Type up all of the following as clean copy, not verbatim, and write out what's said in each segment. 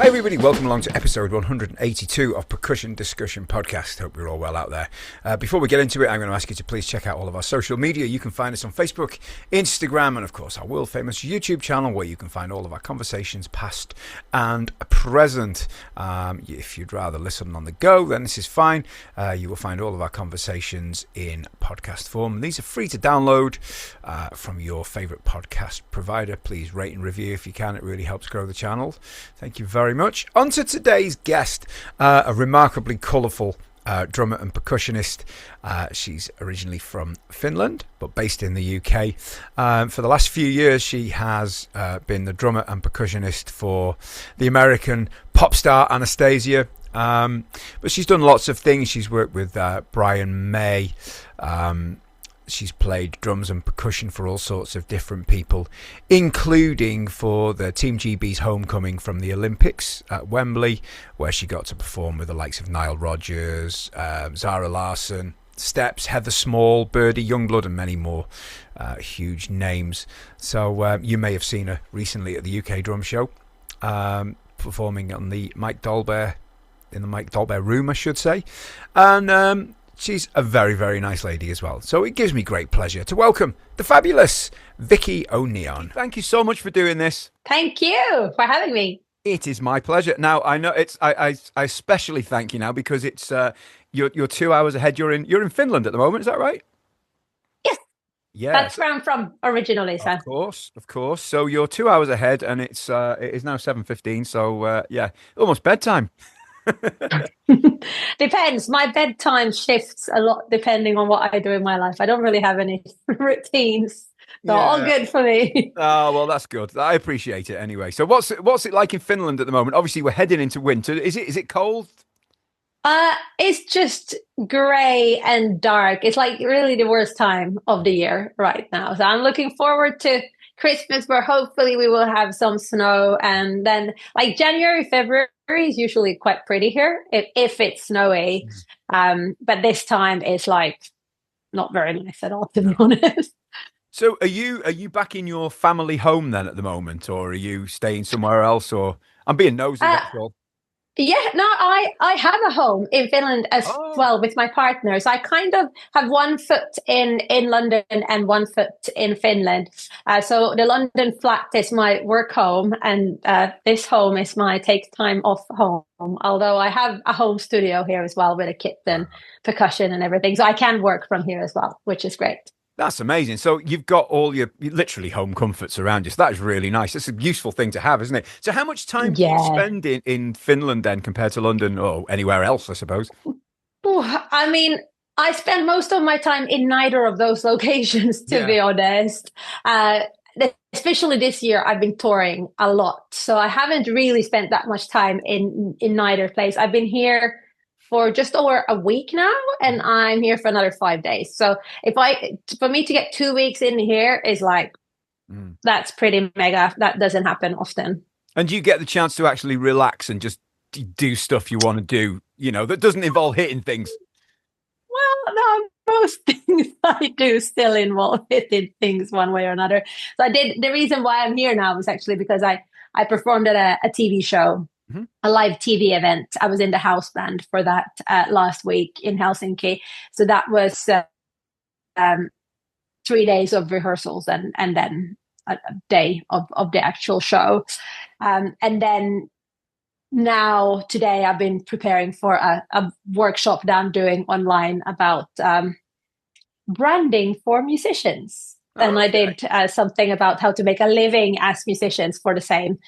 Hi everybody, welcome along to episode 182 of Percussion Discussion Podcast. Hope you're all well out there. Before we get into it, I'm going to ask you to please check out all of our social media. You can find us on Facebook, Instagram, and of course our world famous YouTube channel where you can find all of our conversations past and present. If you'd rather listen on the go, then this is fine. You will find all of our conversations in podcast form. These are free to download from your favourite podcast provider. Please rate and review if you can. It really helps grow the channel. Thank you very much. On to today's guest, a remarkably colourful drummer and percussionist. She's originally from Finland, but based in the UK. For the last few years, she has been the drummer and percussionist for the American pop star Anastacia. But she's done lots of things. She's worked with Brian May. She's played drums and percussion for all sorts of different people, including for the Team GB's homecoming from the Olympics at Wembley, where she got to perform with the likes of Nile Rodgers, Zara Larsson, Steps, Heather Small, Birdie Youngblood, and many more huge names. So you may have seen her recently at the UK Drum Show, performing on the Mike Dolbear, in the Mike Dolbear room, I should say. And she's a very, very nice lady as well. So it gives me great pleasure to welcome the fabulous Vicky O'Neon. Thank you so much for doing this. Thank you for having me. It is my pleasure. Now I know it's I especially thank you now because it's you're 2 hours ahead. You're in Finland at the moment. Is that right? Yes. Yeah. That's where I'm from originally. So. Of course. So you're 2 hours ahead, and it is now 7:15. So yeah, almost bedtime. Depends. My bedtime shifts a lot depending on what I do in my life. I don't really have any routines. So all good for me. Oh, well, that's good. I appreciate it anyway. So what's it like in Finland at the moment? Obviously, we're heading into winter. Is it cold? It's just grey and dark. It's like really the worst time of the year right now. So I'm looking forward to Christmas, where hopefully we will have some snow, and then like January, February is usually quite pretty here if it's snowy. But this time it's like not very nice at all, to be honest. So are you back in your family home then at the moment, or are you staying somewhere else? Or I'm being nosy, that's all. Yeah, no, I have a home in Finland as well with my partner. So I kind of have one foot in London and one foot in Finland. So the London flat is my work home, and this home is my take time off home. Although I have a home studio here as well with a kit and percussion and everything. So I can work from here as well, which is great. That's amazing. So you've got all your literally home comforts around you. So that is really nice. It's a useful thing to have, isn't it? So how much time do you spend in Finland then compared to London or anywhere else, I suppose? I mean, I spend most of my time in neither of those locations, to be honest. Especially this year, I've been touring a lot. So I haven't really spent that much time in neither place. I've been here for just over a week now, and I'm here for another 5 days. So for me to get 2 weeks in here is like, that's pretty mega. That doesn't happen often. And do you get the chance to actually relax and just do stuff you want to do, that doesn't involve hitting things? Well, no, most things I do still involve hitting things one way or another. So the reason why I'm here now is actually because I performed at a TV show. A live TV event. I was in the house band for that last week in Helsinki. So that was 3 days of rehearsals and then a day of the actual show. And then now today I've been preparing for a workshop that I'm doing online about branding for musicians. And I did something about how to make a living as musicians for the same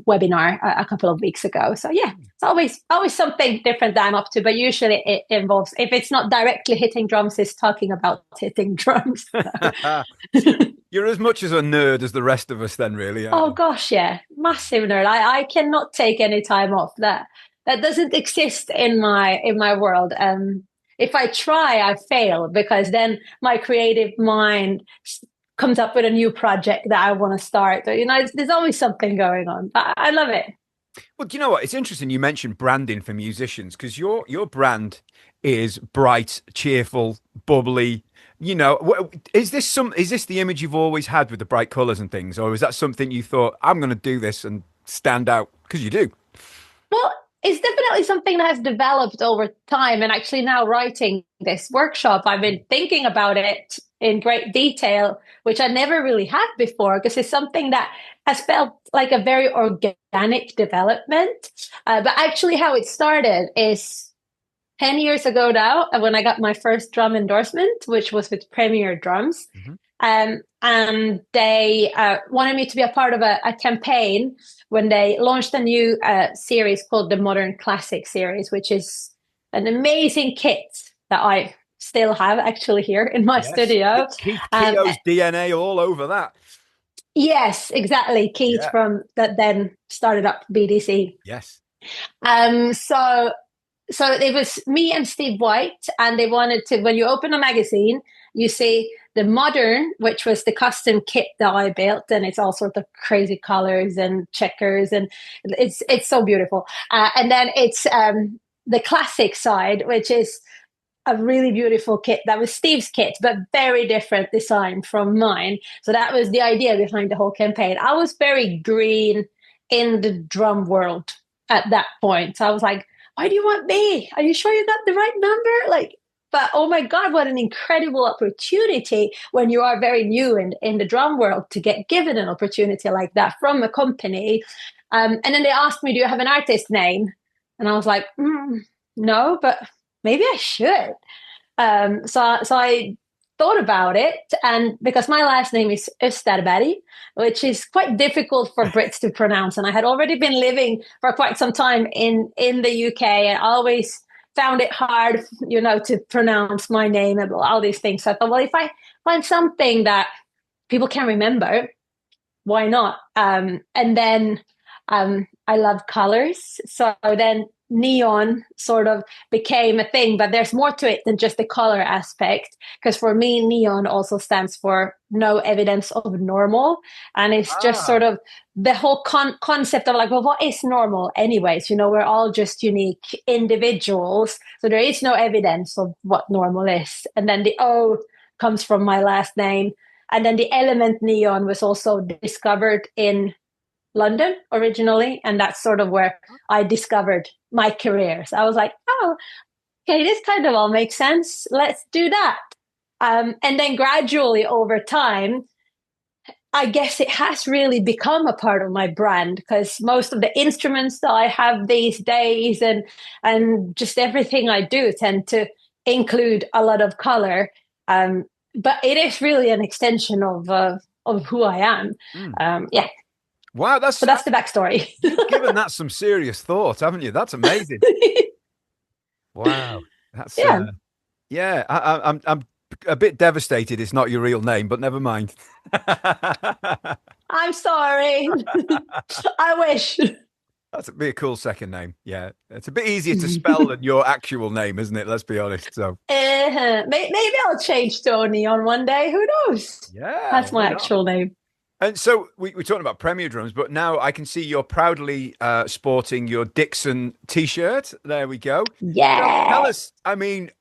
webinar a couple of weeks ago. So yeah, it's always something different that I'm up to, but usually it involves, if it's not directly hitting drums, it's talking about hitting drums. You're as much as a nerd as the rest of us then, really. Oh gosh, yeah, massive nerd. I cannot take any time off. That doesn't exist in my world. If I try, I fail, because then my creative mind comes up with a new project that I want to start. There's always something going on. I love it. Well, do you know what? It's interesting you mentioned branding for musicians, because your brand is bright, cheerful, bubbly. Is this the image you've always had with the bright colours and things, or is that something you thought, I'm going to do this and stand out? Because you do. Well, it's definitely something that has developed over time. And actually, now writing this workshop, I've been thinking about it in great detail, which I never really had before, because it's something that has felt like a very organic development. But actually, how it started is 10 years ago now, when I got my first drum endorsement, which was with Premier Drums. Mm-hmm. And they wanted me to be a part of a campaign when they launched a new series called the Modern Classic series, which is an amazing kit that I still have actually here in my studio. Keith Keogh's DNA all over that. Yes, exactly. Keith from that then started up BDC. Yes. So it was me and Steve White, and they wanted to, when you open a magazine, you see the modern, which was the custom kit that I built, and it's all sorts of crazy colors and checkers, and it's so beautiful. And then it's the classic side, which is a really beautiful kit that was Steve's kit, but very different design from mine. So that was the idea behind the whole campaign. I was very green in the drum world at that point. So I was like, why do you want me? Are you sure you got the right number? But oh my God, what an incredible opportunity when you are very new in the drum world to get given an opportunity like that from a company. And then they asked me, do you have an artist name? And I was like, no, but maybe I should. So I thought about it, and because my last name is Österberg, which is quite difficult for Brits to pronounce, and I had already been living for quite some time in the UK, and I always found it hard, to pronounce my name and all these things. So I thought, well, if I find something that people can remember, why not? And then I love colors, so then neon sort of became a thing, but there's more to it than just the color aspect, because for me neon also stands for no evidence of normal, and it's just sort of the whole concept of like, well, what is normal anyways? We're all just unique individuals, so there is no evidence of what normal is. And then the O comes from my last name, and then the element neon was also discovered in London originally, and that's sort of where I discovered my career. So I was like, oh, okay, this kind of all makes sense. Let's do that. And then gradually over time, I guess it has really become a part of my brand, because most of the instruments that I have these days and just everything I do tend to include a lot of color. But it is really an extension of who I am. Yeah. Wow, that's the backstory. You've given that some serious thought, haven't you? That's amazing. Wow, that's I'm a bit devastated. It's not your real name, but never mind. I'm sorry. I wish. That'd be a cool second name. Yeah, it's a bit easier to spell than your actual name, isn't it? Let's be honest. So maybe I'll change to O'Neon one day. Who knows? Yeah, that's my actual name. And so we're talking about Premier Drums, but now I can see you're proudly sporting your Dixon T-shirt. There we go. Yeah. So tell us, I mean,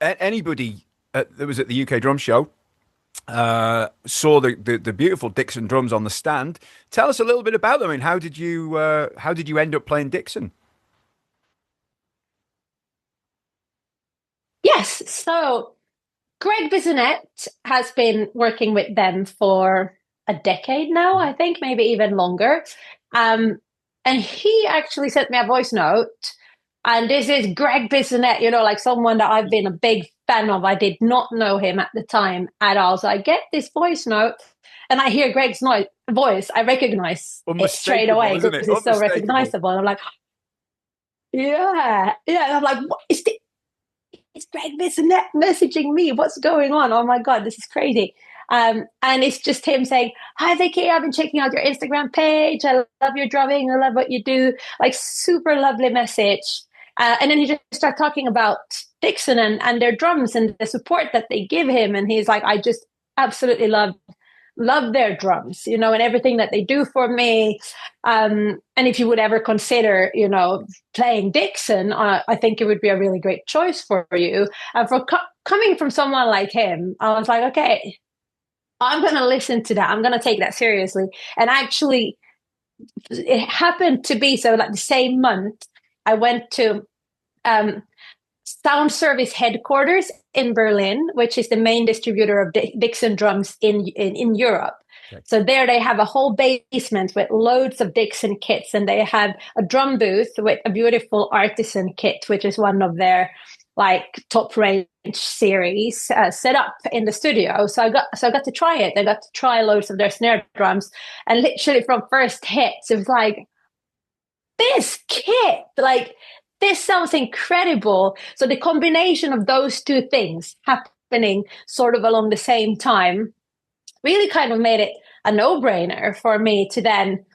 anybody that was at the UK Drum Show saw the beautiful Dixon drums on the stand. Tell us a little bit about them. I mean, how did you end up playing Dixon? Yes. So Greg Bissonette has been working with them for a decade now, I think, maybe even longer. And he actually sent me a voice note. And this is Greg Bissonette, like someone that I've been a big fan of. I did not know him at the time at all. So I get this voice note and I hear Greg's voice. I recognize it straight away because it's so recognizable. I'm like, yeah. And I'm like, what is this? It's Greg Bissonette messaging me. What's going on? Oh my God, this is crazy. And it's just him saying, hi, Vicky, I've been checking out your Instagram page. I love your drumming. I love what you do. Like, super lovely message. And then he just started talking about Dixon and their drums and the support that they give him. And he's like, I just absolutely love their drums, and everything that they do for me. And if you would ever consider, playing Dixon, I think it would be a really great choice for you. And coming from someone like him, I was like, okay, I'm going to listen to that. I'm going to take that seriously and actually it happened to be so like the same month I went to um, Sound Service headquarters in Berlin, which is the main distributor of Dixon drums in Europe. Okay. So there they have a whole basement with loads of Dixon kits, and they have a drum booth with a beautiful artisan kit, which is one of their like top range series set up in the studio. So I got to try it. I got to try loads of their snare drums, and literally from first hits, it was like, this kit, like this sounds incredible. So the combination of those two things happening sort of along the same time really kind of made it a no-brainer for me to then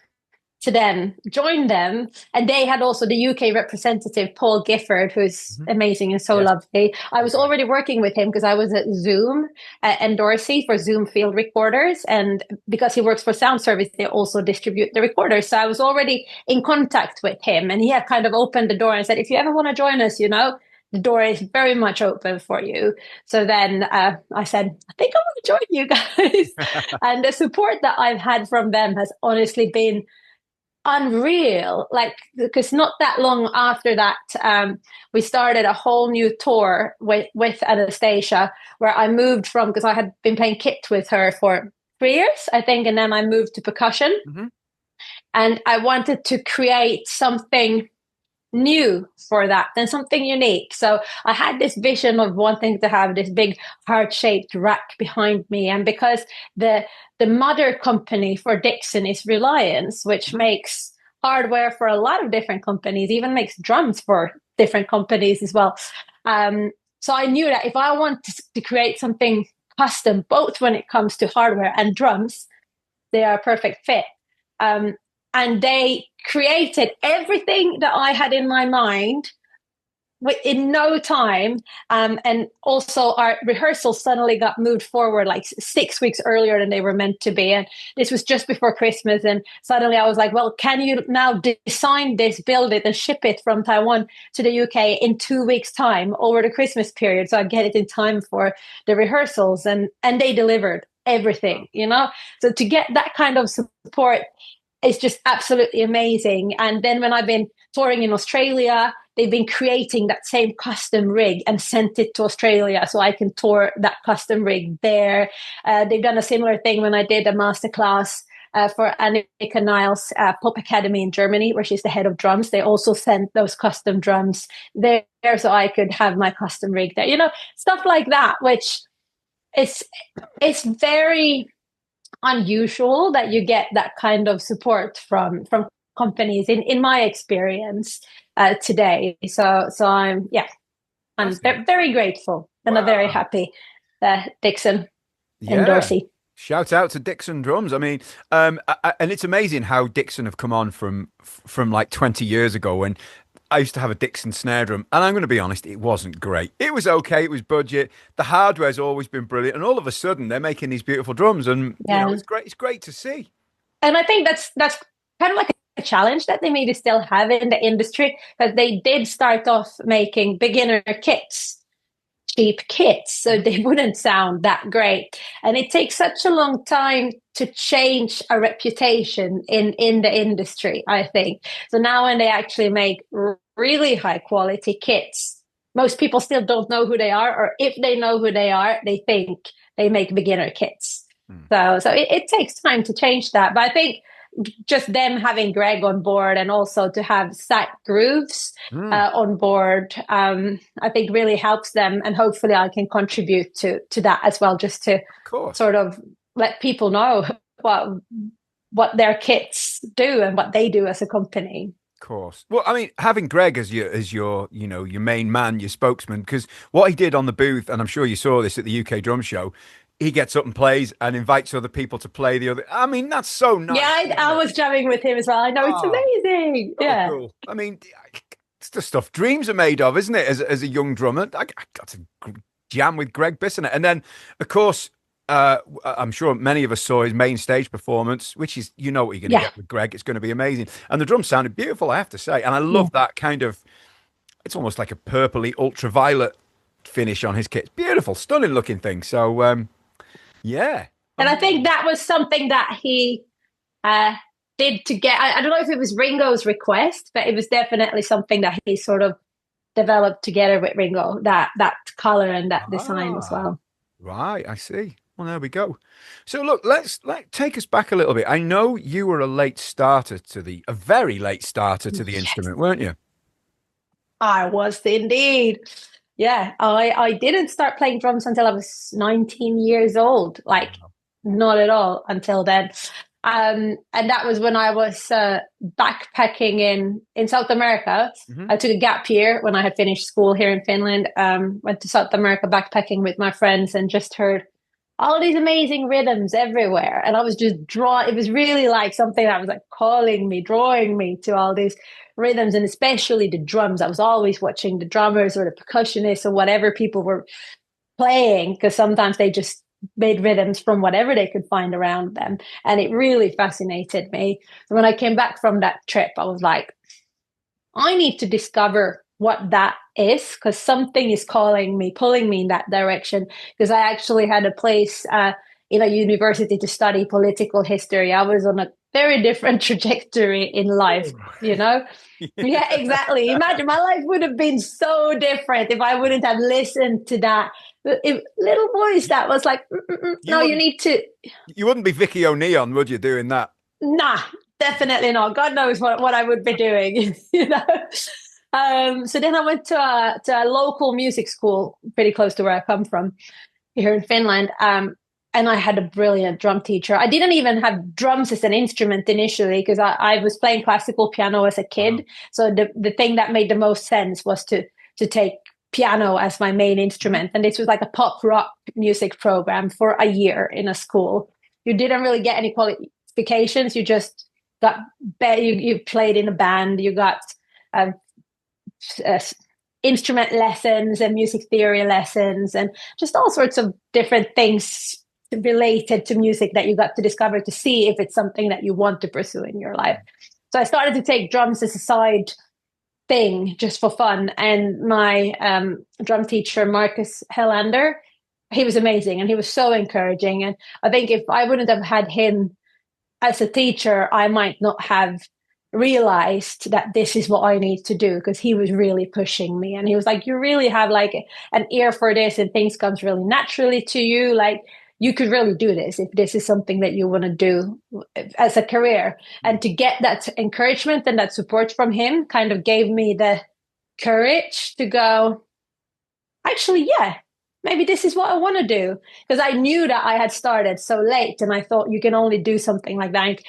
join them. And they had also the UK representative, Paul Gifford, who's amazing and so lovely. I was already working with him because I was at Zoom and Dorsey for Zoom field recorders. And because he works for Sound Service, they also distribute the recorders. So I was already in contact with him. And he had kind of opened the door and said, if you ever want to join us, the door is very much open for you. So then I said, I think I want to join you guys. And the support that I've had from them has honestly been unreal. Like, because not that long after that, we started a whole new tour with Anastacia, where I moved from, because I had been playing kit with her for 3 years, I think, and then I moved to percussion. And I wanted to create something new for that and something unique. So I had this vision of wanting to have this big heart-shaped rack behind me. And because the mother company for Dixon is Reliance, which makes hardware for a lot of different companies, even makes drums for different companies as well. So I knew that if I want to create something custom, both when it comes to hardware and drums, they are a perfect fit. And they created everything that I had in my mind in no time. And also our rehearsals suddenly got moved forward like 6 weeks earlier than they were meant to be. And this was just before Christmas. And suddenly I was like, well, can you now design this, build it, and ship it from Taiwan to the UK in 2 weeks' time over the Christmas period? So I get it in time for the rehearsals. And they delivered everything, So to get that kind of support, it's just absolutely amazing. And then when I've been touring in Australia, they've been creating that same custom rig and sent it to Australia so I can tour that custom rig there. They've done a similar thing when I did a masterclass for Annika Nile's Pop Academy in Germany, where she's the head of drums. They also sent those custom drums there so I could have my custom rig there. Stuff like that, which it's very unusual that you get that kind of support from companies in my experience today. So I'm very grateful, and I'm very happy that Dixon and Dorsey. Shout out to Dixon drums. I mean, and it's amazing how Dixon have come on from like 20 years ago when I used to have a Dixon snare drum, and I'm going to be honest, it wasn't great. It was okay, it was budget. The hardware's always been brilliant, and all of a sudden they're making these beautiful drums, and it's great. It's great to see. And I think that's kind of like a challenge that they maybe still have in the industry, because they did start off making beginner kits, cheap kits, so they wouldn't sound that great. And it takes such a long time to change a reputation in the industry, I think. So now when they actually make really high quality kits, most people still don't know who they are, or if they know who they are, they think they make beginner kits. So it takes time to change that. But I think just them having Greg on board, and also to have Zach Grooves on board, I think really helps them. And hopefully I can contribute to that as well, just to sort of let people know what their kits do and what they do as a company. Of course. Well, I mean, having Greg as your your main man, your spokesman, because what he did on the booth, and I'm sure you saw this at the UK Drum Show, he gets up and plays and invites other people to play the other. I mean, that's so nice. Yeah, I was jamming with him as well. I know, it's amazing. So cool. I mean, it's the stuff dreams are made of, isn't it? As a young drummer, I got to jam with Greg Bissonette. And then, of course, I'm sure many of us saw his main stage performance, which is, what you're going to get with Greg. It's going to be amazing. And the drums sounded beautiful, I have to say. And I love that kind of, it's almost like a purpley ultraviolet finish on his kit. It's beautiful, stunning looking thing. So, yeah. And I think that was something that he did to get. I don't know if it was Ringo's request, but it was definitely something that he sort of developed together with Ringo. That color and that design as Ah, well. right. I see. Well, there we go. So look, let's take us back a little bit. I know you were a very late starter to the Yes, instrument, weren't you? I was indeed. Yeah, I didn't start playing drums until I was 19 years old. Like, not at all until then. And that was when I was backpacking in South America. Hmm. I took a gap year when I had finished school here in Finland. Went to South America backpacking with my friends and just heard all these amazing rhythms everywhere. And I was just drawn. It was really like something that was like calling me, drawing me to all these rhythms, and especially the drums. I was always watching the drummers or the percussionists or whatever people were playing, because sometimes they just made rhythms from whatever they could find around them. And it really fascinated me. So when I came back from that trip, I was like, I need to discover what that is, because something is calling me, pulling me in that direction. Because I actually had a place in a university to study political history. I was on a very different trajectory in life, you know? Yeah, exactly. Imagine my life would have been so different if I wouldn't have listened to that little voice that was like, You no, you wouldn't need to, you wouldn't be Vicky O'Neon, would you, doing that? nah, definitely not. God knows what I would be doing, you know? So then I went to a local music school pretty close to where I come from here in Finland. And I had a brilliant drum teacher. I didn't even have drums as an instrument initially because I was playing classical piano as a Wow. kid. So the thing that made the most sense was to take piano as my main Mhm. instrument. And this was like a pop rock music program for a year in a school. You didn't really get any qualifications. You just got you played in a band. You got uh, uh, instrument lessons and music theory lessons and just all sorts of different things related to music that you got to discover to see if it's something that you want to pursue in your life. So I started to take drums as a side thing just for fun. And my drum teacher, Marcus Hellander, he was amazing and he was so encouraging. And I think if I wouldn't have had him as a teacher, I might not have realized that this is what I need to do, because he was really pushing me and he was like, you really have like an ear for this and things comes really naturally to you. Like you could really do this if this is something that you want to do as a career. And to get that encouragement and that support from him kind of gave me the courage to go, actually, yeah, maybe this is what I want to do. Because I knew that I had started so late, and I thought you can only do something like that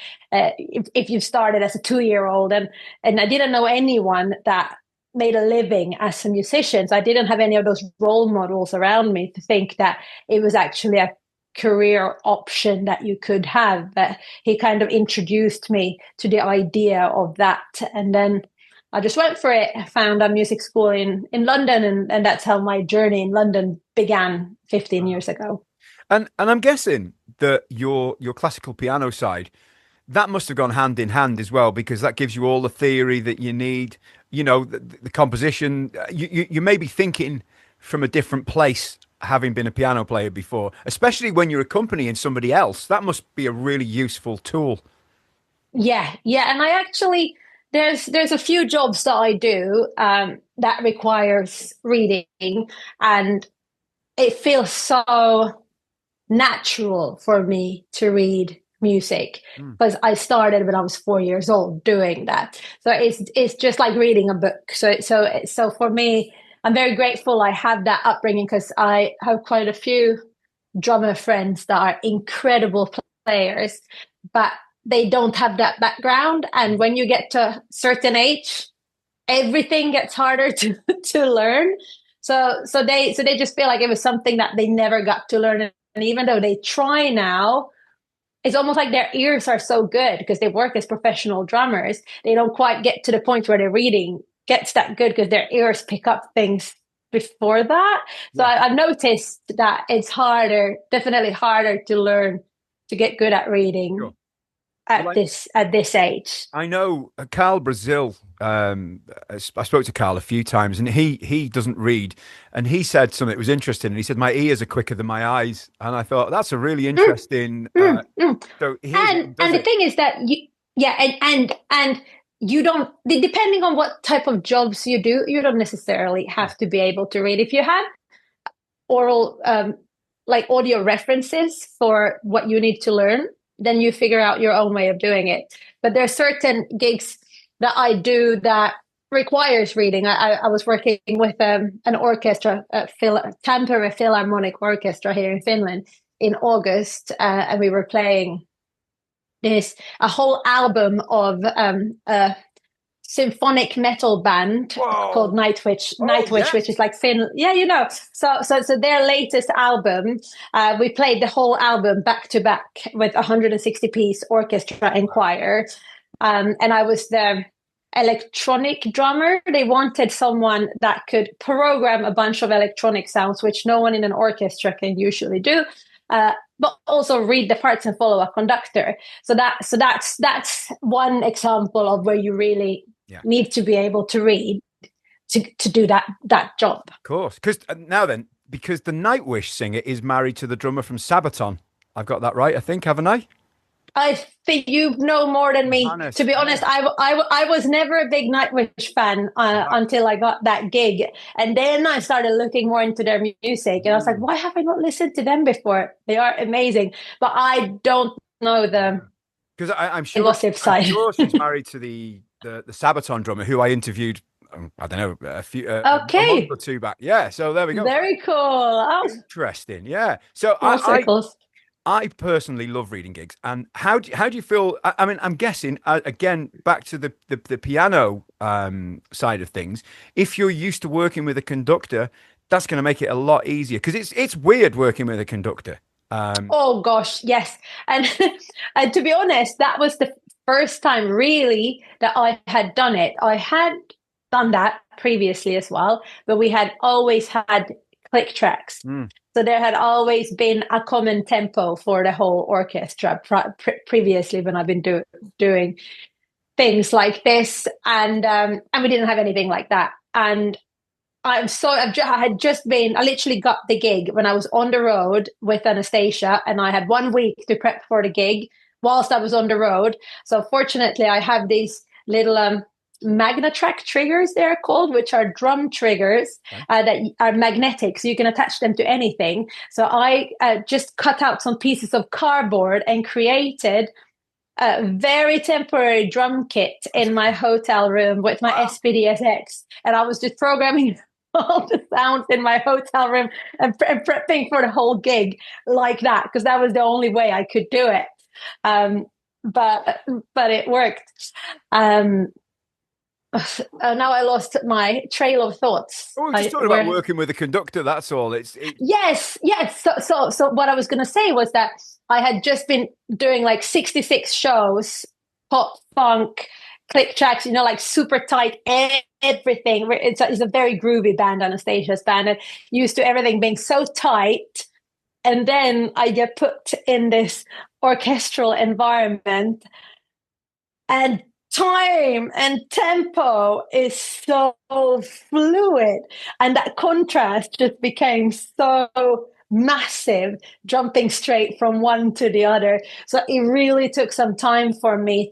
if you've started as a 2 year old. And I didn't know anyone that made a living as a musician. So I didn't have any of those role models around me to think that it was actually a career option that you could have. But he kind of introduced me to the idea of that. And then I just went for it. I found a music school in London, and that's how my journey in London began 15 Wow. years ago. And I'm guessing that your classical piano side, that must have gone hand in hand as well, because that gives you all the theory that you need, the composition. You may be thinking from a different place, having been a piano player before, especially when you're accompanying somebody else. That must be a really useful tool. Yeah, yeah, and I actually there's a few jobs that I do that requires reading, and it feels so natural for me to read music Mm. because I started when I was 4 years old doing that. So it's just like reading a book. So for me, I'm very grateful I have that upbringing because I have quite a few drummer friends that are incredible players, but they don't have that background. And when you get to a certain age, everything gets harder to to learn. So they just feel like it was something that they never got to learn. And even though they try now, it's almost like their ears are so good because they work as professional drummers. They don't quite get to the point where their reading gets that good because their ears pick up things before that. So Yeah. I've noticed that it's harder, definitely harder to learn to get good at reading Sure. Well, at this age. I know Carl Brazil. I spoke to Carl a few times, and he doesn't read, and he said something that was interesting. And he said my ears are quicker than my eyes, and I thought that's a really Mm, interesting. mm, mm. So here's what he And does the it. thing is that Yeah, and you don't, depending on what type of jobs you do, you don't necessarily have to be able to read. If you have oral like audio references for what you need to learn, then you figure out your own way of doing it. But there are certain gigs that I do that requires reading. I was working with an orchestra, Tampere Philharmonic Orchestra here in Finland in August, and we were playing this a whole album of symphonic metal band called Nightwish. Nightwish, which is like yeah, you know. So their latest album, we played the whole album back to back with 160-piece orchestra and choir, and I was the electronic drummer. They wanted someone that could program a bunch of electronic sounds, which no one in an orchestra can usually do. But also read the parts and follow a conductor. So that's one example of where you really need to be able to read to do that job. Of course, because because the Nightwish singer is married to the drummer from Sabaton. I've got that right, I think, haven't I? I think you know more than me. To be honest, I was never a big Nightwish fan until I got that gig. And then I started looking more into their music. And I was like, why have I not listened to them before? They are amazing. But I don't know the elusive side. I'm sure she's married to the Sabaton drummer who I interviewed, I don't know, a month or two back. Yeah, so there we go. Very cool. Oh. Interesting, yeah. So I personally love reading gigs. And how do you feel? I mean, I'm guessing, again, back to the piano side of things, if you're used to working with a conductor, that's going to make it a lot easier, because it's weird working with a conductor. Oh, gosh, yes. And, and to be honest, that was the first time really that I had done it. I had done that previously as well, but we had always had click tracks. So there had always been a common tempo for the whole orchestra previously when I've been doing things like this, and we didn't have anything like that. And I literally got the gig when I was on the road with Anastacia, and I had 1 week to prep for the gig whilst I was on the road. So fortunately, I have these little Magnatrack triggers, they're called, which are drum triggers that are magnetic, so you can attach them to anything. So I just cut out some pieces of cardboard and created a very temporary drum kit in my hotel room with my SPDSX, and I was just programming all the sounds in my hotel room and prepping for the whole gig like that, because that was the only way I could do it. But it worked. Now I lost my trail of thoughts. Oh, we're just talking about working with a conductor. That's all. Yes. So what I was going to say was that I had just been doing like 66 shows, pop, funk, click tracks, like super tight, everything. It's a very groovy band, Anastasia's band, and used to everything being so tight. And then I get put in this orchestral environment, and time and tempo is so fluid, and that contrast just became so massive, jumping straight from one to the other. So it really took some time for me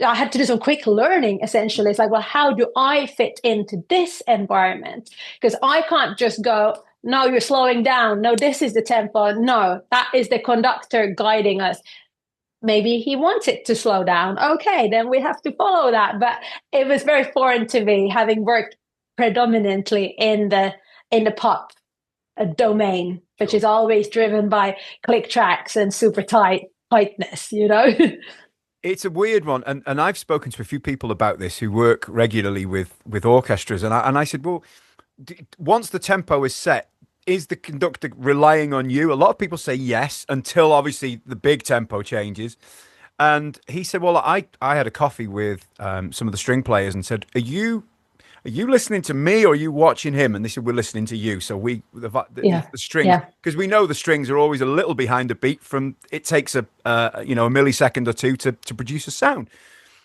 I had to do some quick learning, essentially. It's like, well, how do I fit into this environment? Because I can't just go, no, you're slowing down. No, this is the tempo. No, that is the conductor guiding us. Maybe he wants it to slow down. Okay, then we have to follow that. But it was very foreign to me, having worked predominantly in the pop domain, which is always driven by click tracks and super tightness, It's a weird one, and I've spoken to a few people about this who work regularly with orchestras, and I said, well, once the tempo is set, is the conductor relying on you? A lot of people say yes, until obviously the big tempo changes. And he said, well, I had a coffee with some of the string players and said, are you listening to me or are you watching him? And they said, we're listening to you. So the strings, because we know the strings are always a little behind a beat it takes a millisecond or two to produce a sound.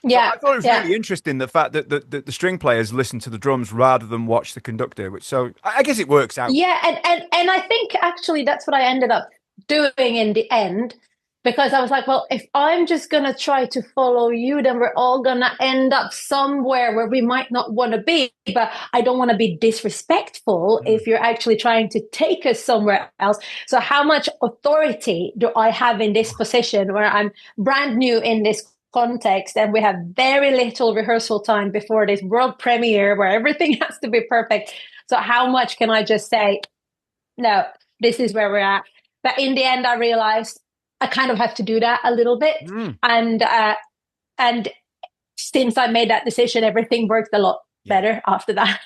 Yeah, so I thought it was really interesting, the fact that the string players listen to the drums rather than watch the conductor. So I guess it works out. Yeah, and I think actually that's what I ended up doing in the end. because I was like, well, if I'm just going to try to follow you, then we're all going to end up somewhere where we might not want to be. But I don't want to be disrespectful if you're actually trying to take us somewhere else. So how much authority do I have in this position where I'm brand new in this context and we have very little rehearsal time before this world premiere where everything has to be perfect? So how much can I just say, no, this is where we're at? But in the end, I realized I kind of have to do that a little bit. And since I made that decision, everything worked a lot better after that.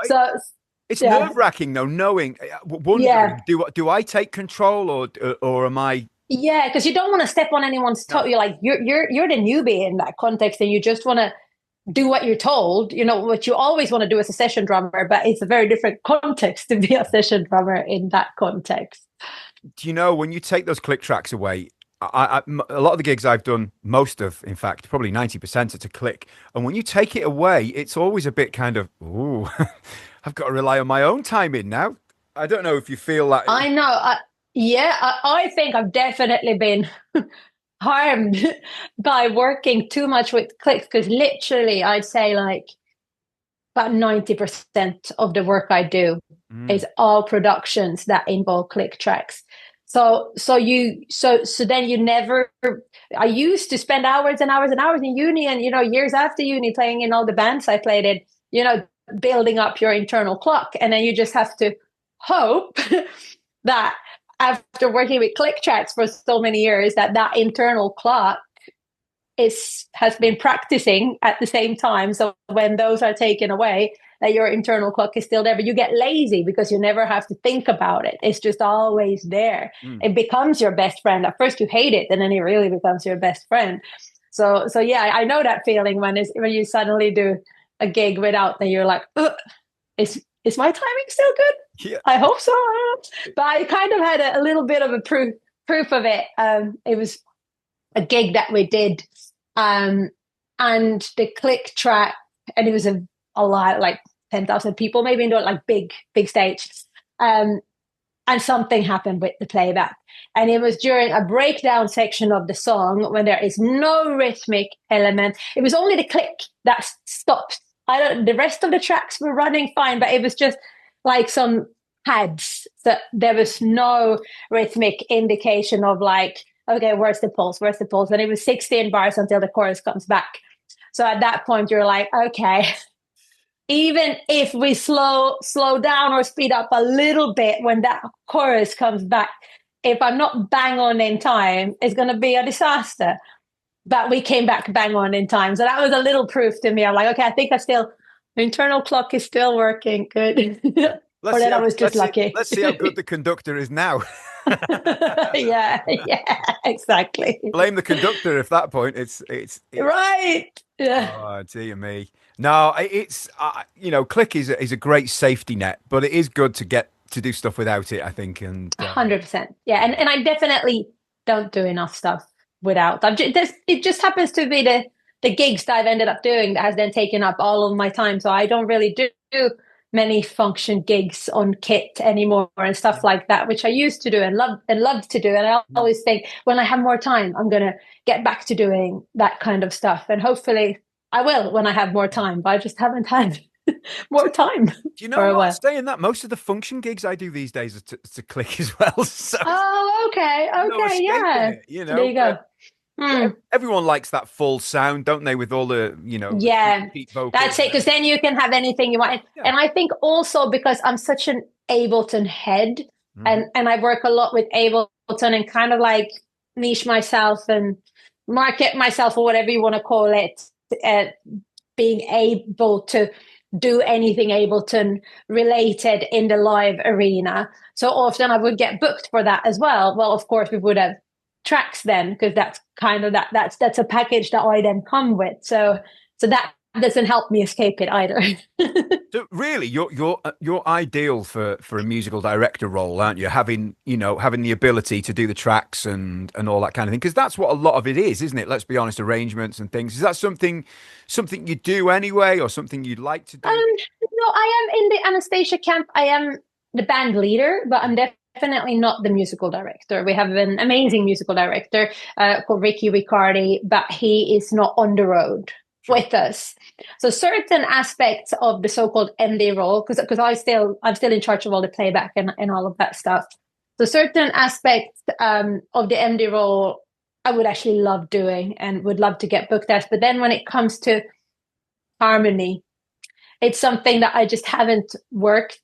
So it's nerve-wracking though, wondering, do I take control or am I? Yeah, because you don't want to step on anyone's toe. You're like you're the newbie in that context, and you just want to do what you're told. You know what you always want to do as a session drummer, but it's a very different context to be a session drummer in that context. Do you know, when you take those click tracks away, a lot of the gigs I've done, most of, in fact, probably 90% it's a click. And when you take it away, it's always a bit kind of, ooh, I've got to rely on my own timing now. I don't know if you feel that. I know. I think I've definitely been harmed by working too much with clicks, because literally I'd say like about 90% of the work I do is all productions that involve click tracks. So then you never. I used to spend hours and hours and hours in uni, and years after uni, playing in all the bands I played in. Building up your internal clock, and then you just have to hope that after working with click tracks for so many years, that internal clock has been practicing at the same time. So when those are taken away, that your internal clock is still there, but you get lazy because you never have to think about it. It's just always there. It becomes your best friend. At first you hate it, and then it really becomes your best friend. So yeah, I know that feeling when you suddenly do a gig without, then you're like, is my timing still good? Yeah. I hope so. But I kind of had a little bit of a proof of it. It was a gig that we did, and the click track, and it was a lot, like 10,000 people maybe, into like big stage, and something happened with the playback, and it was during a breakdown section of the song when there is no rhythmic element. It was only the click that stopped. The rest of the tracks were running fine, but it was just like some pads, so there was no rhythmic indication of like, okay, where's the pulse, and it was 16 bars until the chorus comes back. So at that point you're like, okay, even if we slow down or speed up a little bit when that chorus comes back, if I'm not bang on in time, it's going to be a disaster. But we came back bang on in time. So that was a little proof to me. I'm like, okay, I think the internal clock is still working good. Or then I was just lucky. Let's see how good the conductor is now. yeah, exactly. Blame the conductor if that point. It's right. Yeah. Oh, dear me. No, it's click is a great safety net, but it is good to get to do stuff without it, I think. And 100%. Yeah, and I definitely don't do enough stuff without. It just happens to be the gigs that I've ended up doing that has then taken up all of my time. So I don't really do many function gigs on kit anymore and stuff like that, which I used to do and loved to do. And I always think when I have more time, I'm going to get back to doing that kind of stuff. And hopefully I will when I have more time, but I just haven't had more time. Do you know what? Saying that, most of the function gigs I do these days are to click as well. So, okay. Yeah. There you go. Everyone likes that full sound, don't they? With all the, deep vocals. That's it. Because then you can have anything you want. Yeah. And I think also because I'm such an Ableton head, and I work a lot with Ableton and kind of like niche myself and market myself, or whatever you want to call it, being able to do anything Ableton related in the live arena. So often I would get booked for that as well. Well, of course, we would have tracks then, because that's kind of that's a package that I then come with. So that doesn't help me escape it either. So really, you're ideal for a musical director role, aren't you? Having the ability to do the tracks and all that kind of thing, because that's what a lot of it is, isn't it? Let's be honest, arrangements and things. Is that something you do anyway, or something you'd like to do? No, I am in the Anastacia camp. I am the band leader, but I'm definitely not the musical director. We have an amazing musical director called Ricky Riccardi, but he is not on the road with us. So certain aspects of the so-called MD role, because I'm still in charge of all the playback and all of that stuff. So certain aspects of the MD role, I would actually love doing and would love to get booked at. But then when it comes to harmony, it's something that I just haven't worked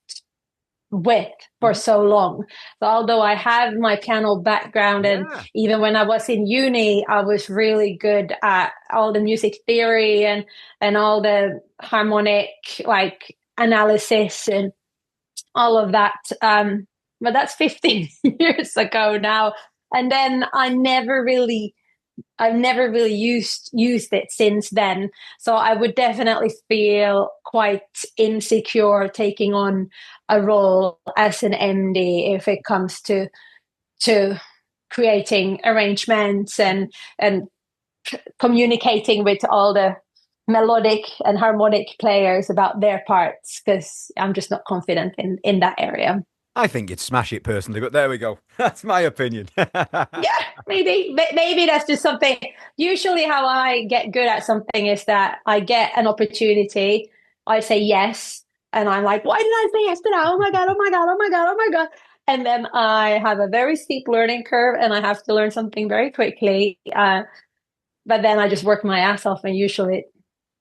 with for so long. So although I have my piano background, and even when I was in uni, I was really good at all the music theory and all the harmonic like analysis and all of that. But that's 15 years ago now. And then I've never really used it since then. So I would definitely feel quite insecure taking on a role as an MD if it comes to creating arrangements and communicating with all the melodic and harmonic players about their parts, because I'm just not confident in that area. I think you'd smash it personally, but there we go. That's my opinion. Yeah, maybe that's just something. Usually how I get good at something is that I get an opportunity, I say yes, and I'm like, why did I say yes to that? Oh my God, oh my God, oh my God, oh my God. And then I have a very steep learning curve and I have to learn something very quickly. But then I just work my ass off and usually it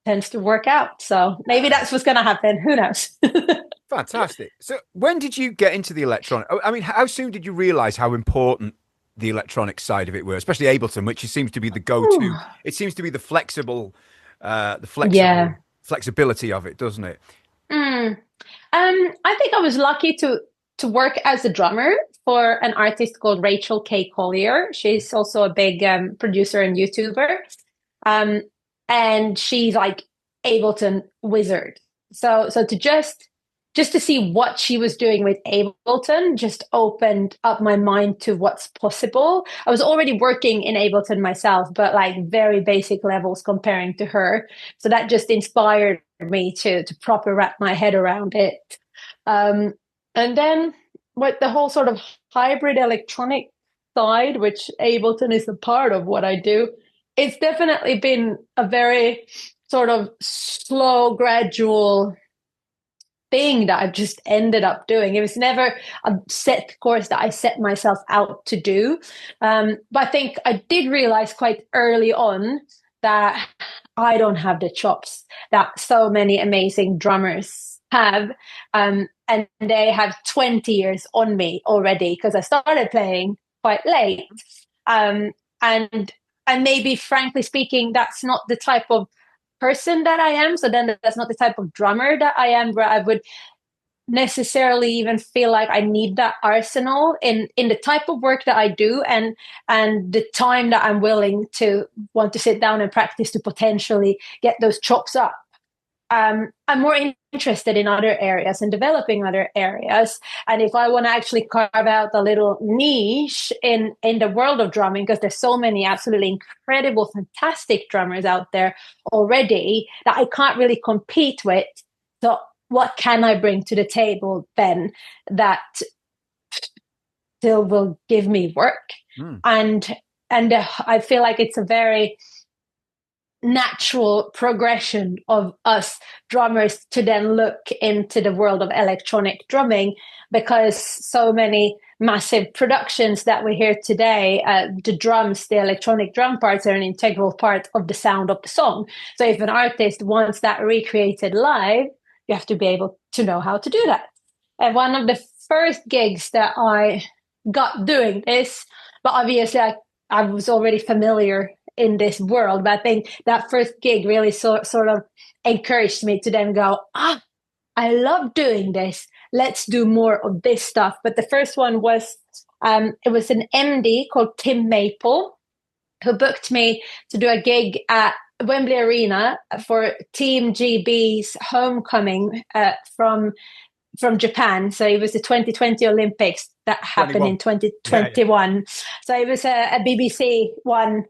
tends to work out. So maybe that's what's going to happen. Who knows? Fantastic. So when did you get into the electronic? I mean, how soon did you realize how important the electronic side of it were, especially Ableton, which seems to be the go-to? It seems to be the flexibility of it, doesn't it? I think I was lucky to work as a drummer for an artist called Rachel K. Collier. She's also a big producer and YouTuber. And she's like Ableton wizard. So to just to see what she was doing with Ableton just opened up my mind to what's possible. I was already working in Ableton myself, but like very basic levels comparing to her. So that just inspired me to proper wrap my head around it. And then with the whole sort of hybrid electronic side, which Ableton is a part of what I do, it's definitely been a very sort of slow, gradual thing that I've just ended up doing. It was never a set course that I set myself out to do. But I think I did realize quite early on that I don't have the chops that so many amazing drummers have. And they have 20 years on me already because I started playing quite late. And maybe, frankly speaking, that's not the type of person that I am. So then that's not the type of drummer that I am, where I would necessarily even feel like I need that arsenal in the type of work that I do and the time that I'm willing to want to sit down and practice to potentially get those chops up. I'm more interested in other areas and developing other areas. And if I want to actually carve out a little niche in the world of drumming, because there's so many absolutely incredible, fantastic drummers out there already that I can't really compete with. So what can I bring to the table then that still will give me work? And I feel like it's a very natural progression of us drummers to then look into the world of electronic drumming, because so many massive productions that we hear today, the electronic drum parts are an integral part of the sound of the song. So if an artist wants that recreated live, you have to be able to know how to do that. And one of the first gigs that I got doing this, but obviously I was already familiar in this world, but I think that first gig really sort of encouraged me to then go, I love doing this. Let's do more of this stuff. But the first one was, it was an MD called Tim Maple who booked me to do a gig at Wembley Arena for Team GB's homecoming from Japan. So it was the 2020 Olympics that happened in 2021. Yeah. So it was a BBC One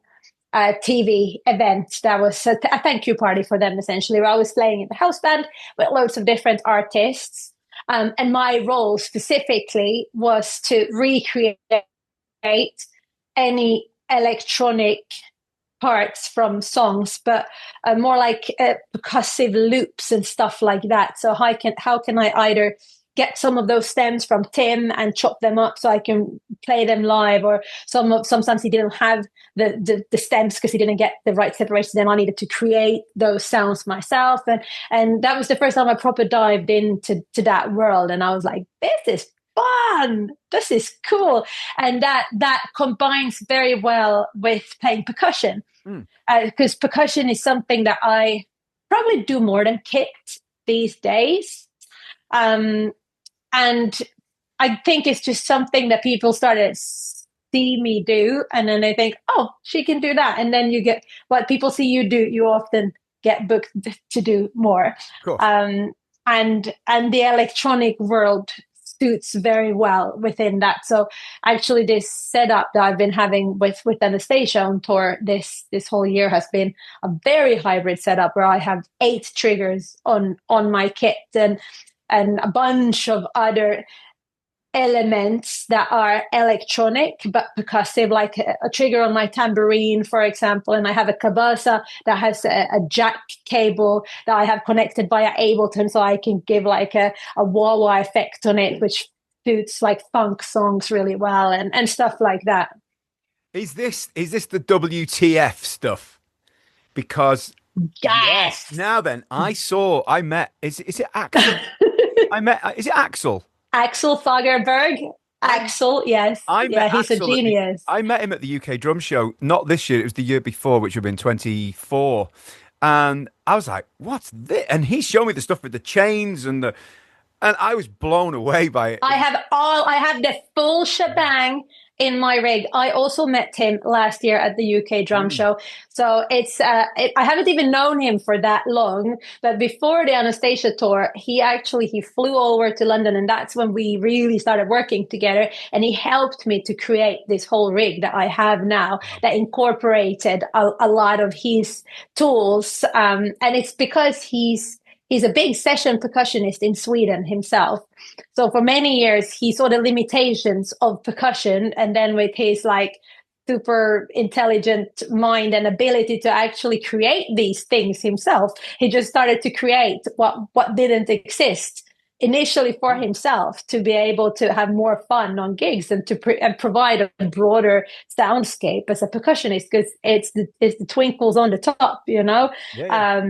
TV event that was a thank you party for them, essentially, where I was playing in the house band with loads of different artists. And my role specifically was to recreate any electronic parts from songs, but more like percussive loops and stuff like that. So how can I either get some of those stems from Tim and chop them up so I can play them live, or sometimes he didn't have the stems because he didn't get the right separation. Then I needed to create those sounds myself, and that was the first time I proper dived into that world, and I was like, this is fun, this is cool. And that combines very well with playing percussion, because percussion is something that I probably do more than kit these days. And I think it's just something that people started see me do, and then they think, oh, she can do that. And then you get what people see you do, you often get booked to do more. And the electronic world suits very well within that. So actually this setup that I've been having with Anastacia on tour this whole year has been a very hybrid setup where I have 8 triggers on my kit, and a bunch of other elements that are electronic but percussive, like a trigger on my tambourine, for example. And I have a cabasa that has a jack cable that I have connected via Ableton, so I can give like a wah-wah effect on it, which suits like funk songs really well and stuff like that. Is this the WTF stuff? Because yes. Now then, I met. Is it Axel? Is it Axel? Axel Fagerberg. Axel, yes. He's a genius. I met him at the UK Drum Show, not this year, it was the year before, which would have been 24. And I was like, what's this? And he showed me the stuff with the chains and I was blown away by it. I have the full shebang in my rig. I also met him last year at the UK Drum Show. So I haven't even known him for that long, but before the Anastacia tour, he flew over to London, and that's when we really started working together. And he helped me to create this whole rig that I have now that incorporated a lot of his tools. And it's because he's a big session percussionist in Sweden himself. So for many years, he saw the limitations of percussion. And then with his like super intelligent mind and ability to actually create these things himself, he just started to create what didn't exist initially for himself, to be able to have more fun on gigs and to provide a broader soundscape as a percussionist, because it's the twinkles on the top, you know? Yeah.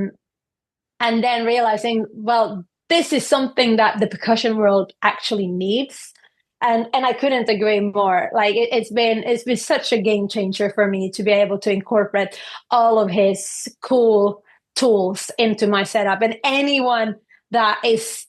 And then realizing, well, this is something that the percussion world actually needs. And I couldn't agree more. Like it's been such a game changer for me to be able to incorporate all of his cool tools into my setup. And anyone that is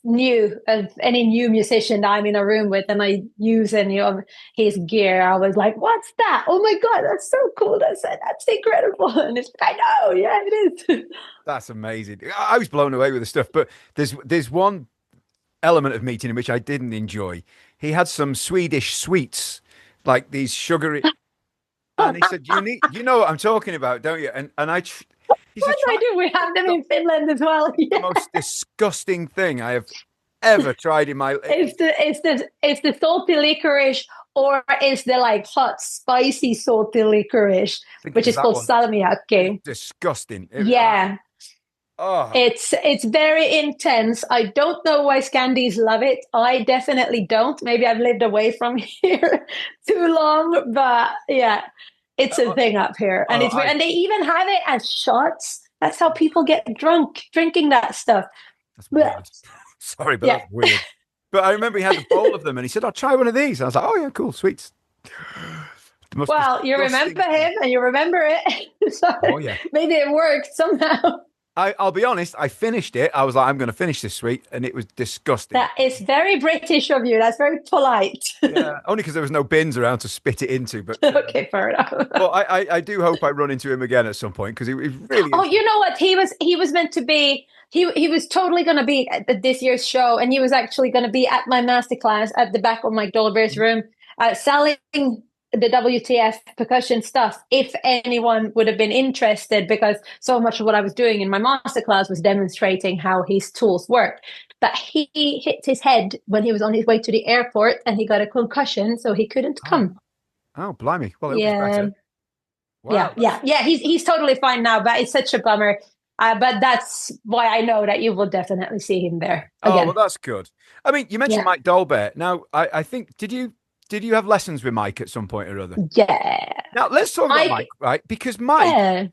new, any new musician that I'm in a room with and I use any of his gear, I was like, what's that? Oh my God, that's so cool. That's incredible. And it's like, I know, yeah, it is. That's amazing. I was blown away with the stuff, but there's one element of meeting him which I didn't enjoy. He had some Swedish sweets, like these sugary, and he said, you know what I'm talking about, don't you? And I he said, I do. We have them in Finland as well. Yeah. The most disgusting thing I have ever tried in my life. It's the salty licorice, or it's the like hot, spicy salty licorice, which is called salmiakki. Disgusting. Yeah. Oh. It's very intense. I don't know why Scandies love it. I definitely don't. Maybe I've lived away from here too long, but yeah. It's a thing up here, and and they even have it as shots. That's how people get drunk, drinking that stuff. That's weird. Sorry, but that's weird. But I remember he had a bowl of them, and he said, "I'll try one of these." And I was like, "Oh yeah, cool, sweets." Well, you remember him, and you remember it. So yeah, maybe it worked somehow. I'll be honest, I finished it. I was like, I'm going to finish this sweet, and it was disgusting. That is very British of you. That's very polite. Yeah, only because there was no bins around to spit it into. But okay, fair enough. Well, I do hope I run into him again at some point, because he really. Oh, you know what? He was meant to be. He was totally going to be at this year's show, and he was actually going to be at my masterclass at the back of Mike Dolber's room, selling the WTF percussion stuff, if anyone would have been interested, because so much of what I was doing in my masterclass was demonstrating how his tools work. but he hit his head when he was on his way to the airport, and he got a concussion, so he couldn't Oh, come. oh, blimey. Well, I hope he's Yeah, better. Wow. yeah. He's totally fine now, but it's such a bummer. But that's why I know that you will definitely see him there Oh, well, again. that's good. I mean, you mentioned Yeah, Mike Dolbear. Now, I think did you have lessons with Mike at some point or other? yeah. Now, let's talk about Mike, Mike, right? Because Mike, yeah.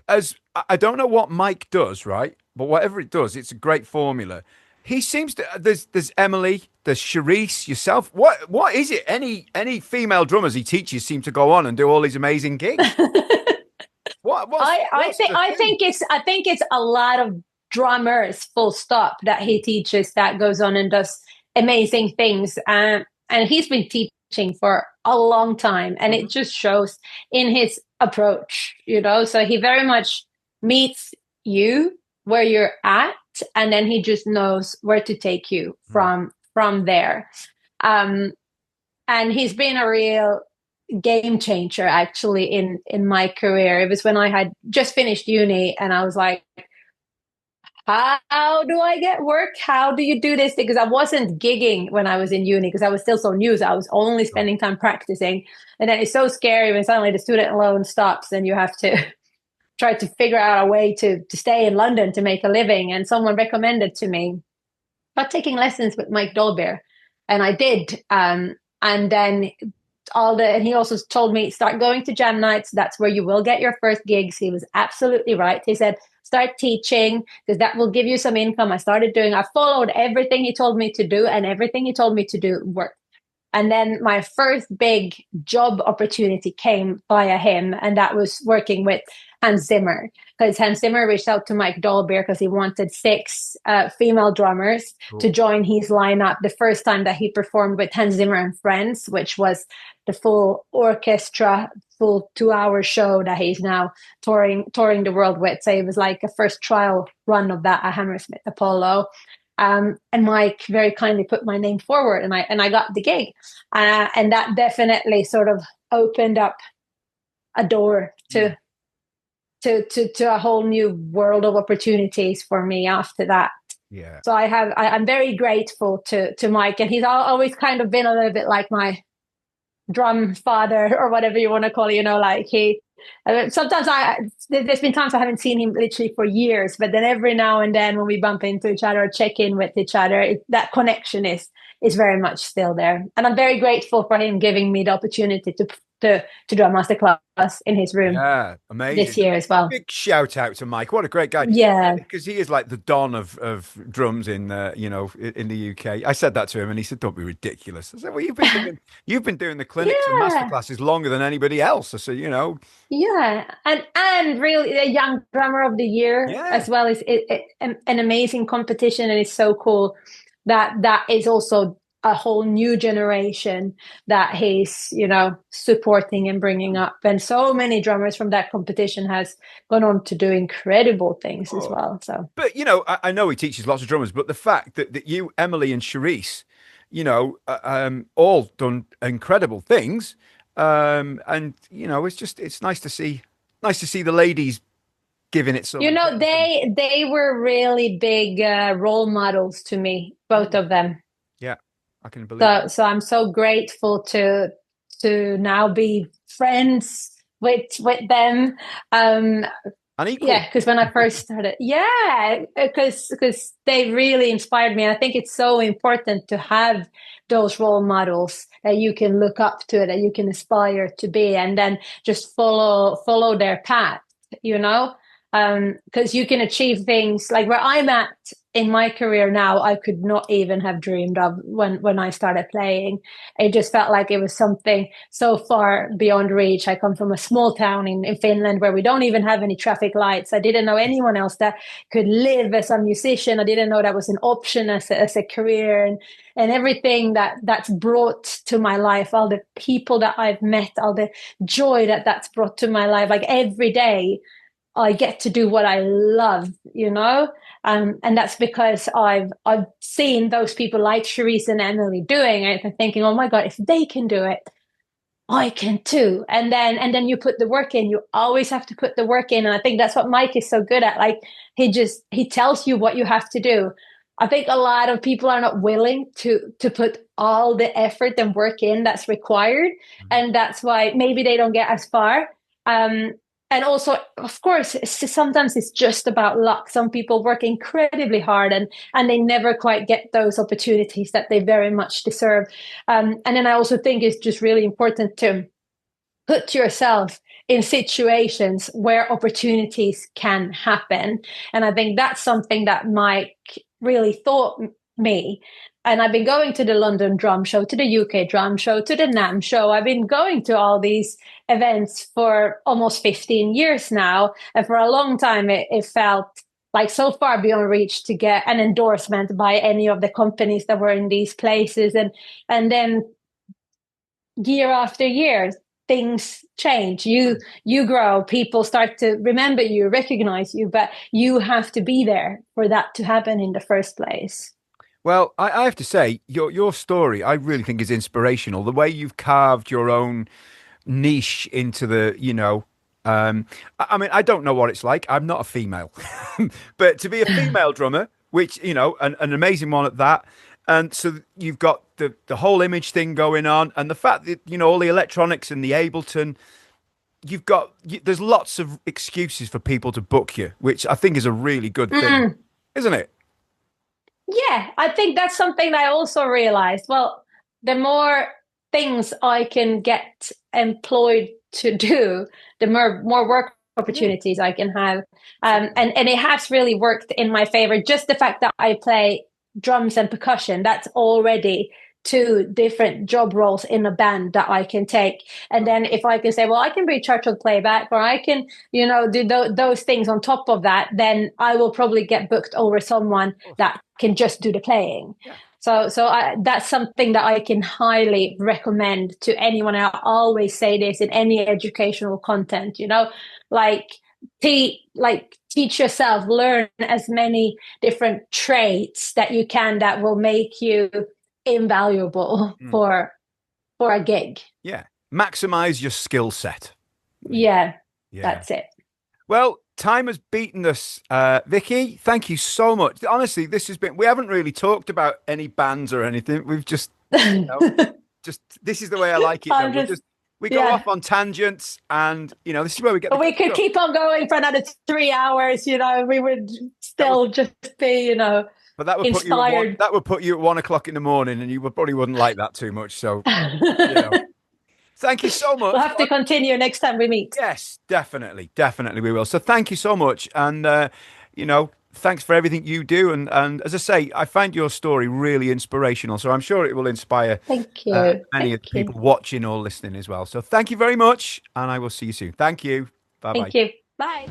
as I don't know what Mike does, right? But whatever it does, it's a great formula. He seems to. There's Emily, there's Charisse, yourself. What is it? Any female drummers he teaches seem to go on and do all these amazing gigs. What's the thing? I think it's a lot of drummers, full stop, that he teaches that goes on and does amazing things. And he's been teaching for a long time, and Mhm. it just shows in his approach, you know. So he very much meets you where you're at, and then he just knows where to take you Mm. from there. Um, and he's been a real game changer actually in my career. It was when I had just finished uni, and I was like, how do I get work? How do you do this? Because I wasn't gigging when I was in uni, because I was still so new. So I was only Sure. spending time practicing. And then it's so scary when suddenly the student loan stops and you have to try to figure out a way to stay in London to make a living. And someone recommended to me about taking lessons with Mike Dolbear. And I did. And then and he also told me, start going to jam nights. That's where you will get your first gigs. He was absolutely right. He said, start teaching, because that will give you some income. I followed everything he told me to do, and everything he told me to do worked. And then my first big job opportunity came via him, and that was working with Hans Zimmer. Because Hans Zimmer reached out to Mike Dolbear because he wanted six female drummers to Cool. join his lineup the first time that he performed with Hans Zimmer and Friends, which was the full orchestra, full 2 hour show that he's now touring the world with. So it was like a first trial run of that at Hammersmith Apollo. And Mike very kindly put my name forward, and I got the gig, and that definitely sort of opened up a door Mm. to a whole new world of opportunities for me after that. Yeah. So I'm very grateful to Mike, and he's always kind of been a little bit like my drum father, or whatever you want to call it. You know, like sometimes there's been times I haven't seen him literally for years, but then every now and then when we bump into each other or check in with each other, that connection is very much still there. And I'm very grateful for him giving me the opportunity to do a masterclass in his room Yeah, this amazing. year as well. Big shout out to Mike. What a great guy. Yeah, Because he is like the don of drums in in the UK. I said that to him and he said, "Don't be ridiculous." I said, "Well, you've been doing the clinics and yeah, masterclasses longer than anybody else." I said, yeah, and really a young drummer of the year yeah. as well is an amazing competition, and it's so cool that is also a whole new generation that he's supporting and bringing up, and so many drummers from that competition has gone on to do incredible things as Oh. well. So But I know he teaches lots of drummers, but the fact that you, Emily, and Charisse, all done incredible things, and it's nice to see the ladies giving it some attention. they were really big role models to me, both Mm. of them. Yeah, I can believe it. So I'm so grateful to now be friends with them. Um, And equal. yeah, because when I first started, yeah, because they really inspired me. And I think it's so important to have those role models that you can look up to, that you can aspire to be, and then just follow their path. You know, because you can achieve things like where I'm at in my career now, I could not even have dreamed of when I started playing. It just felt like it was something so far beyond reach. I come from a small town in Finland where we don't even have any traffic lights. I didn't know anyone else that could live as a musician. I didn't know that was an option as a career, and everything that's brought to my life, all the people that I've met, all the joy that's brought to my life, like every day I get to do what I love, and that's because I've seen those people like Charisse and Emily doing it, and thinking, oh my God, if they can do it, I can too. And then you put the work in. You always have to put the work in, and I think that's what Mike is so good at. Like he tells you what you have to do, I think a lot of people are not willing to put all the effort and work in that's required, and that's why maybe they don't get as far. And also, of course, sometimes it's just about luck. Some people work incredibly hard and they never quite get those opportunities that they very much deserve. And then I also think it's just really important to put yourself in situations where opportunities can happen. And I think that's something that Mike really taught me. And I've been going to the London drum show, to the UK drum show, to the NAMM show. I've been going to all these events for almost 15 years now. And for a long time, it felt like so far beyond reach to get an endorsement by any of the companies that were in these places. And then year after year, things change. You grow, people start to remember you, recognize you, but you have to be there for that to happen in the first place. Well, I have to say, your story, I really think is inspirational. The way you've carved your own niche into the, I mean, I don't know what it's like. I'm not a female, but to be a female drummer, which, an amazing one at that. And so you've got the whole image thing going on, and the fact that, all the electronics and the Ableton, there's lots of excuses for people to book you, which I think is a really good thing, isn't it? Yeah, I think that's something I also realized. Well, the more things I can get employed to do, the more work opportunities I can have. And it has really worked in my favor. Just the fact that I play drums and percussion, that's already two different job roles in a band that I can take. And then if I can say, well, I can be church with playback, or I can, do those things on top of that, then I will probably get booked over someone that can just do the playing. Yeah. So that's something that I can highly recommend to anyone. I always say this in any educational content, teach yourself, learn as many different traits that you can that will make you invaluable for a gig. Yeah. Maximize your skill set. Yeah, that's it. Well, time has beaten us. Vicky, thank you so much. Honestly, we haven't really talked about any bands or anything. We've just, this is the way I like it. We go off on tangents, and this is where we get. But we could keep on going for another 3 hours. We would still just be, But that would inspired. put you at 1 o'clock in the morning, and you probably wouldn't like that too much. So, thank you so much. We'll have to continue next time we meet. Yes, definitely we will. So, thank you so much, and thanks for everything you do. And as I say, I find your story really inspirational. So I'm sure it will inspire thank you. Many of the people watching or listening as well. So thank you very much, and I will see you soon. Thank you. Bye-bye. Thank you. Bye.